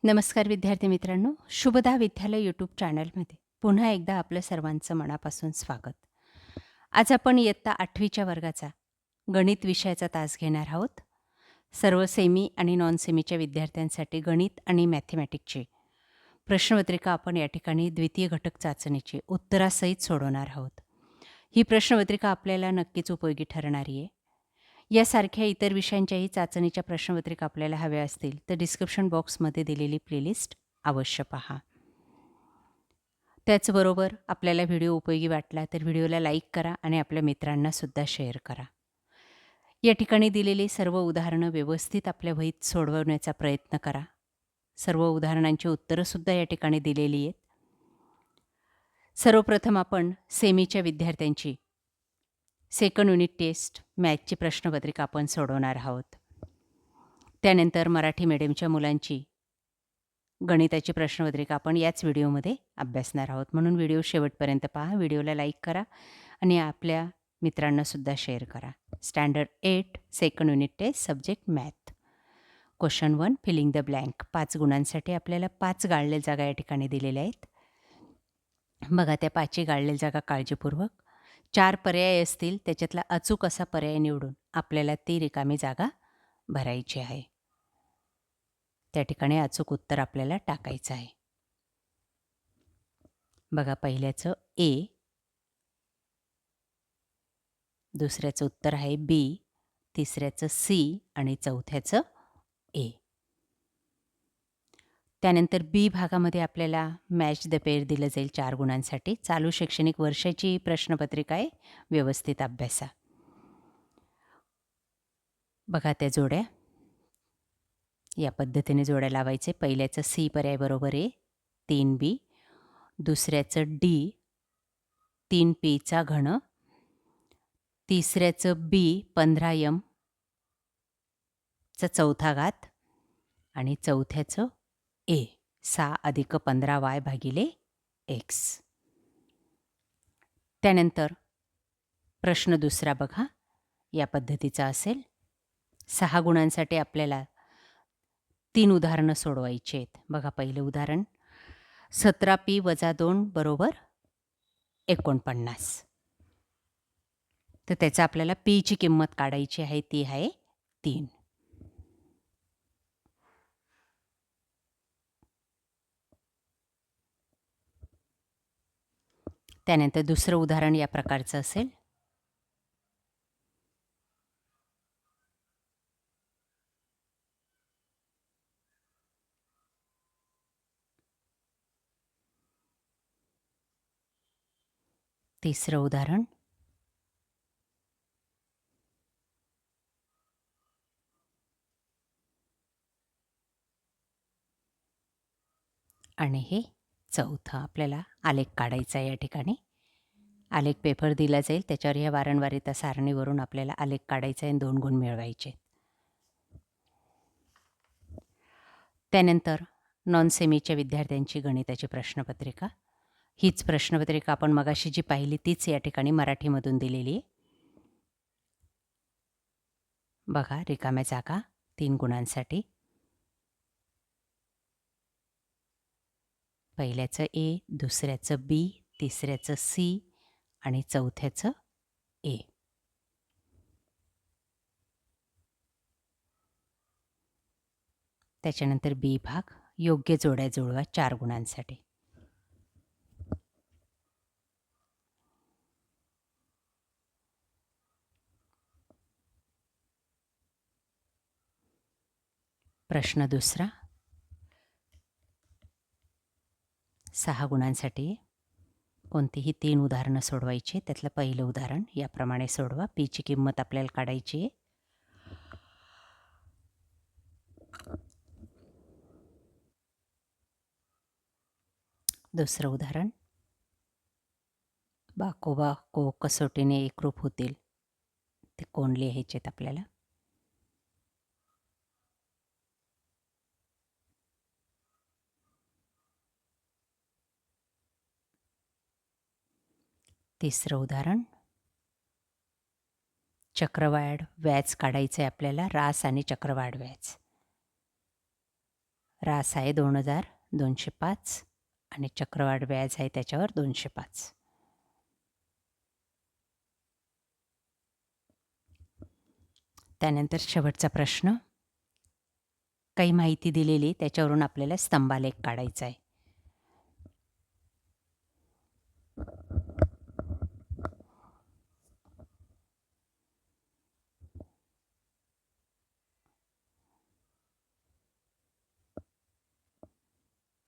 नमस्कार विद्यार्थी मित्रांनो, शुभदा विद्यालय यूट्यूब चॅनलमध्ये पुन्हा एकदा आपलं सर्वांचं मनापासून स्वागत. आज आपण इयत्ता 8वीच्या वर्गाचा गणित विषयाचा तास घेणार आहोत. सर्व सेमी आणि नॉन सेमीच्या विद्यार्थ्यांसाठी गणित आणि मॅथमॅटिकची प्रश्नपत्रिका आपण या ठिकाणी द्वितीय घटक चाचणीची उत्तरासहित सोडवणार आहोत. ही प्रश्नपत्रिका आपल्याला नक्कीच उपयोगी ठरणारी आहे. यासारख्या इतर विषयांच्याही चाचणीच्या प्रश्नपत्रिका आपल्याला हव्या असतील तर डिस्क्रिप्शन बॉक्समध्ये दिलेली प्लेलिस्ट अवश्य पहा. त्याचबरोबर आपल्याला व्हिडिओ उपयोगी वाटला तर व्हिडिओला लाईक करा आणि आपल्या मित्रांनासुद्धा शेअर करा. या ठिकाणी दिलेली सर्व उदाहरणं व्यवस्थित आपल्या वहीत सोडवण्याचा प्रयत्न करा. सर्व उदाहरणांची उत्तरंसुद्धा या ठिकाणी दिलेली आहेत. सर्वप्रथम आपण सेमीच्या विद्यार्थ्यांची सेकंड युनिट टेस्ट मॅथची प्रश्नपत्रिका आपण सोडवणार आहोत. त्यानंतर मराठी मीडियमच्या मुलांची गणिताची प्रश्नपत्रिका आपण याच व्हिडिओमध्ये अभ्यासणार आहोत. म्हणून व्हिडिओ शेवटपर्यंत पहा, व्हिडिओला लाईक करा आणि आपल्या मित्रांनासुद्धा शेअर करा. Standard 8 second unit test subject math. Question 1 filling the blank. 5 गुणांसाठी आपल्याला 5 गाळलेल्या जागा या ठिकाणी दिलेल्या आहेत. बघा त्या 5ही गाळलेल्या जागा काळजीपूर्वक 4 पर्याय असतील त्याच्यातला अचूक असा पर्याय निवडून आपल्याला ती रिकामी जागा भरायची आहे. त्या ठिकाणी अचूक उत्तर आपल्याला टाकायचं आहे. बघा पहिल्याचं ए, दुसऱ्याचं उत्तर आहे बी, तिसऱ्याचं सी आणि चौथ्याचं ए. त्यानंतर बी भागामध्ये आपल्याला मॅच द पेअर दिलं जाईल 4 गुणांसाठी. चालू शैक्षणिक वर्षाची प्रश्नपत्रिका आहे, व्यवस्थित अभ्यासा. बघा त्या जोड्या या पद्धतीने जोड्या लावायचे. पहिल्याचं सी पर्याय बरोबर आहे 3b, दुसऱ्याचं डी 3p घन, तिसऱ्याचं बी 15m चा चौथा घात आणि चौथ्याचं ए 6 अधिक 15y भागिले x. त्यानंतर प्रश्न दुसरा बघा या पद्धतीचा असेल. 6 गुणांसाठी आपल्याला 3 उदाहरणं सोडवायची आहेत. बघा पहिलं उदाहरण 17p - 2 बरोबर 49. तर त्याचा आपल्याला पीची किंमत काढायची आहे, ती आहे 3. त्यानंतर दुसरं उदाहरण या प्रकारचं असेल. तिसरं उदाहरण आणि हे चौथं. आपल्याला आलेख काढायचा आहे. या ठिकाणी आलेख पेपर दिला जाईल, त्याच्यावर ह्या वारंवारिता सारणीवरून आपल्याला आलेख काढायचा आहे आणि 2 गुण मिळवायचे. त्यानंतर नॉन सेमीच्या विद्यार्थ्यांची गणिताची प्रश्नपत्रिका. हीच प्रश्नपत्रिका आपण मगाशी जी पाहिली तीच या ठिकाणी मराठीमधून दिलेली आहे. बघा रिकाम्या जागा 3 गुणांसाठी. पहिल्याचं ए, दुसऱ्याचं बी, तिसऱ्याचं सी आणि चौथ्याचं ए. त्याच्यानंतर बी भाग योग्य जोड्या जुळवा 4 गुणांसाठी. प्रश्न दुसरा 6 गुणांसाठी कोणतीही 3 उदाहरणं सोडवायची. त्यातलं पहिलं उदाहरण याप्रमाणे सोडवा. पीची किंमत आपल्याला काढायची आहे. दुसरं उदाहरण बाकोबा को कसोटीने एकरूप होतील ते कोण लिहायचे आहेत आपल्याला. तिसरं उदाहरण चक्रवाढ व्याज काढायचं आहे आपल्याला. रास आणि चक्रवाढ व्याज. रास आहे 2,205 आणि चक्रवाढ व्याज आहे त्याच्यावर 205. त्यानंतर शेवटचा प्रश्न. काही माहिती दिलेली त्याच्यावरून आपल्याला स्तंभालेख काढायचा आहे.